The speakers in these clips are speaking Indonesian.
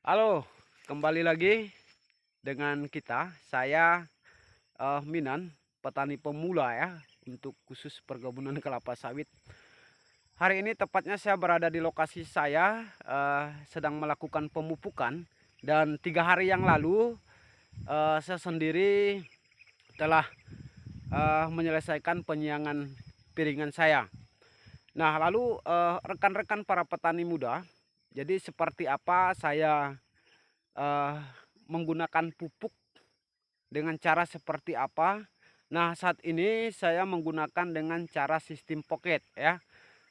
Halo, kembali lagi dengan kita. Saya Minan, petani pemula ya, untuk khusus perkebunan kelapa sawit. Hari ini tepatnya saya berada di lokasi saya, sedang melakukan pemupukan. Dan 3 hari yang lalu saya sendiri telah menyelesaikan penyiangan piringan saya. Nah, lalu rekan-rekan para petani muda, jadi seperti apa saya eh, menggunakan pupuk, dengan cara seperti apa. Nah, saat ini saya menggunakan dengan cara sistem pocket ya.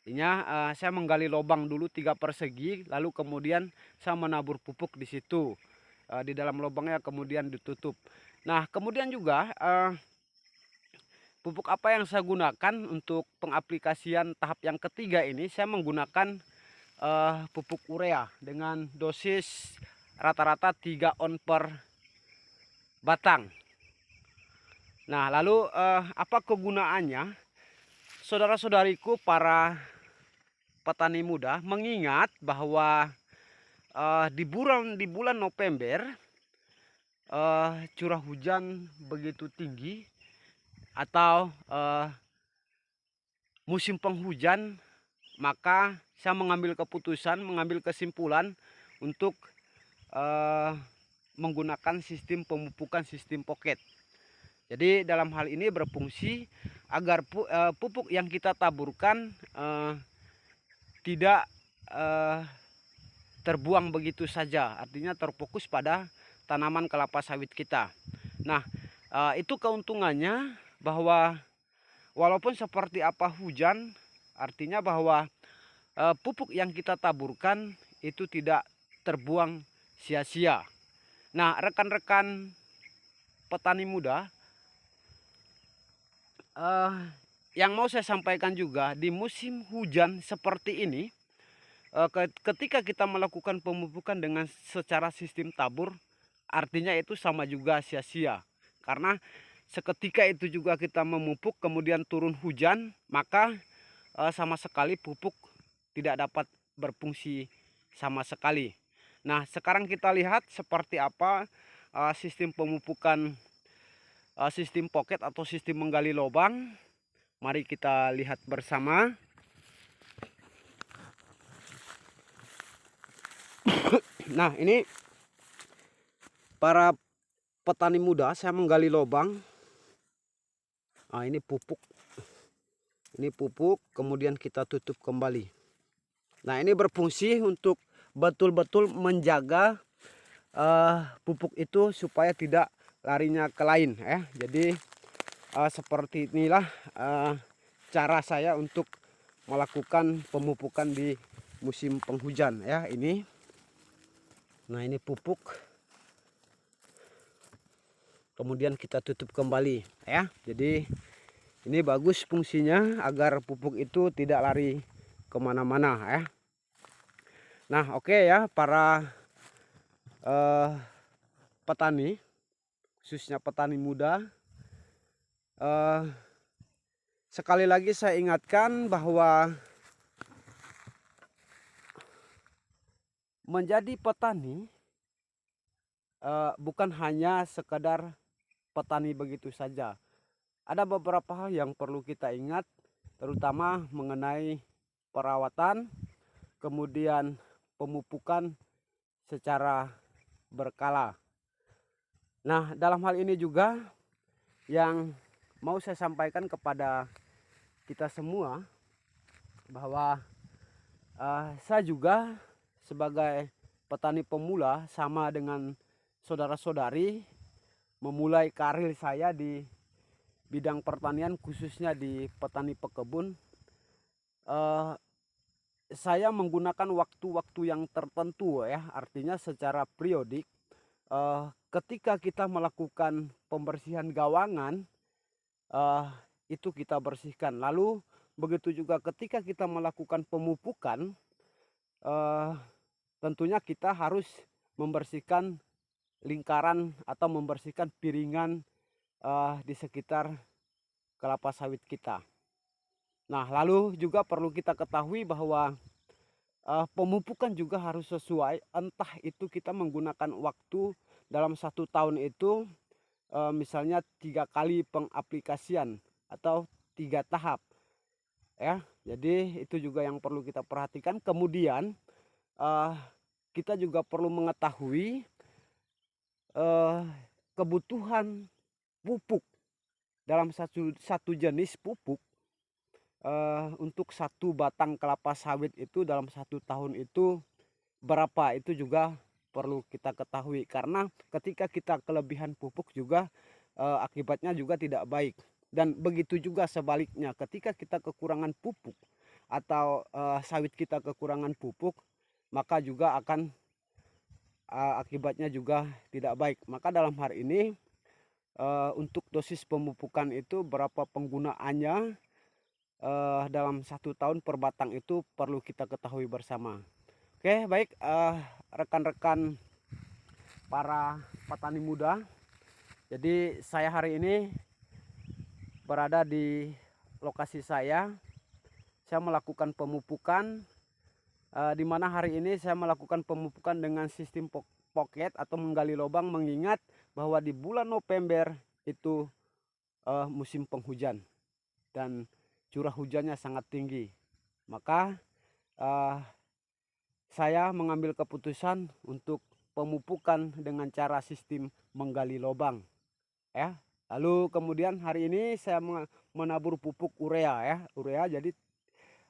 Artinya saya menggali lubang dulu 3 persegi, lalu kemudian saya menabur pupuk di situ. Di dalam lubangnya kemudian ditutup. Nah, kemudian juga pupuk apa yang saya gunakan untuk pengaplikasian tahap yang ketiga ini, saya menggunakan pupuk urea dengan dosis rata-rata 3 on per batang. Nah, lalu apa kegunaannya? Saudara-saudariku para petani muda, mengingat bahwa di bulan November curah hujan begitu tinggi, atau musim penghujan, maka saya mengambil keputusan, mengambil kesimpulan untuk menggunakan sistem pemupukan sistem pocket. Jadi dalam hal ini berfungsi agar pupuk yang kita taburkan tidak terbuang begitu saja, artinya terfokus pada tanaman kelapa sawit kita. Nah, itu keuntungannya, bahwa walaupun seperti apa hujan, artinya bahwa pupuk yang kita taburkan itu tidak terbuang sia-sia. Nah, rekan-rekan petani muda, yang mau saya sampaikan juga, di musim hujan seperti ini, ketika kita melakukan pemupukan dengan secara sistem tabur, artinya itu sama juga sia-sia. Karena seketika itu juga kita memupuk, kemudian turun hujan, maka sama sekali pupuk tidak dapat berfungsi sama sekali. Nah, sekarang kita lihat seperti apa sistem pemupukan sistem pocket atau sistem menggali lubang. Mari kita lihat bersama. Nah, ini para petani muda, saya menggali lubang. Ini pupuk. Ini pupuk, kemudian kita tutup kembali. Nah, ini berfungsi untuk betul-betul menjaga pupuk itu supaya tidak larinya ke lain ya. Jadi seperti inilah cara saya untuk melakukan pemupukan di musim penghujan ya. Nah, ini pupuk, kemudian kita tutup kembali ya. Jadi ini bagus fungsinya agar pupuk itu tidak lari kemana-mana ya. Nah, oke ya para petani, khususnya petani muda, sekali lagi saya ingatkan bahwa menjadi petani bukan hanya sekedar petani begitu saja. Ada beberapa hal yang perlu kita ingat, terutama mengenai perawatan, kemudian pemupukan secara berkala. Nah, dalam hal ini juga yang mau saya sampaikan kepada kita semua, bahwa saya juga sebagai petani pemula, sama dengan saudara-saudari, memulai karir saya di bidang pertanian, khususnya di petani pekebun. Saya menggunakan waktu-waktu yang tertentu ya, artinya secara periodik. Ketika kita melakukan pembersihan gawangan, itu kita bersihkan. Lalu begitu juga ketika kita melakukan pemupukan, tentunya kita harus membersihkan lingkaran atau membersihkan piringan di sekitar kelapa sawit kita. Nah, lalu juga perlu kita ketahui bahwa pemupukan juga harus sesuai, entah itu kita menggunakan waktu dalam 1 tahun itu misalnya 3 kali pengaplikasian atau 3 tahap ya. Jadi itu juga yang perlu kita perhatikan. Kemudian kita juga perlu mengetahui kebutuhan pupuk dalam satu jenis pupuk. Untuk 1 batang kelapa sawit itu dalam 1 tahun itu berapa, itu juga perlu kita ketahui, karena ketika kita kelebihan pupuk juga akibatnya juga tidak baik. Dan begitu juga sebaliknya, ketika kita kekurangan pupuk atau sawit kita kekurangan pupuk, maka juga akan akibatnya juga tidak baik. Maka dalam hal ini untuk dosis pemupukan itu berapa penggunaannya dalam 1 tahun per batang itu perlu kita ketahui bersama. Oke, baik rekan-rekan para petani muda. Jadi saya hari ini berada di lokasi saya melakukan pemupukan, di mana hari ini saya melakukan pemupukan dengan sistem pocket atau menggali lubang, mengingat bahwa di bulan November itu musim penghujan dan curah hujannya sangat tinggi. Maka saya mengambil keputusan untuk pemupukan dengan cara sistem menggali lubang ya. Lalu kemudian hari ini saya menabur pupuk urea ya, jadi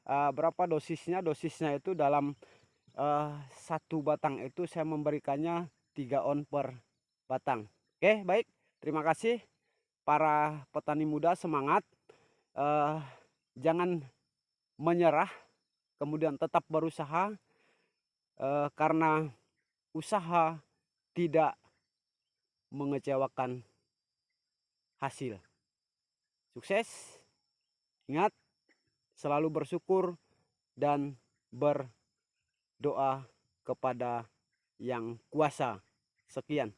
berapa dosisnya? Dosisnya itu dalam 1 batang itu saya memberikannya 3 on per batang. Oke, baik, terima kasih para petani muda, semangat, jangan menyerah, kemudian tetap berusaha, karena usaha tidak mengecewakan hasil. Sukses, ingat selalu bersyukur dan berdoa kepada Yang Kuasa. Sekian.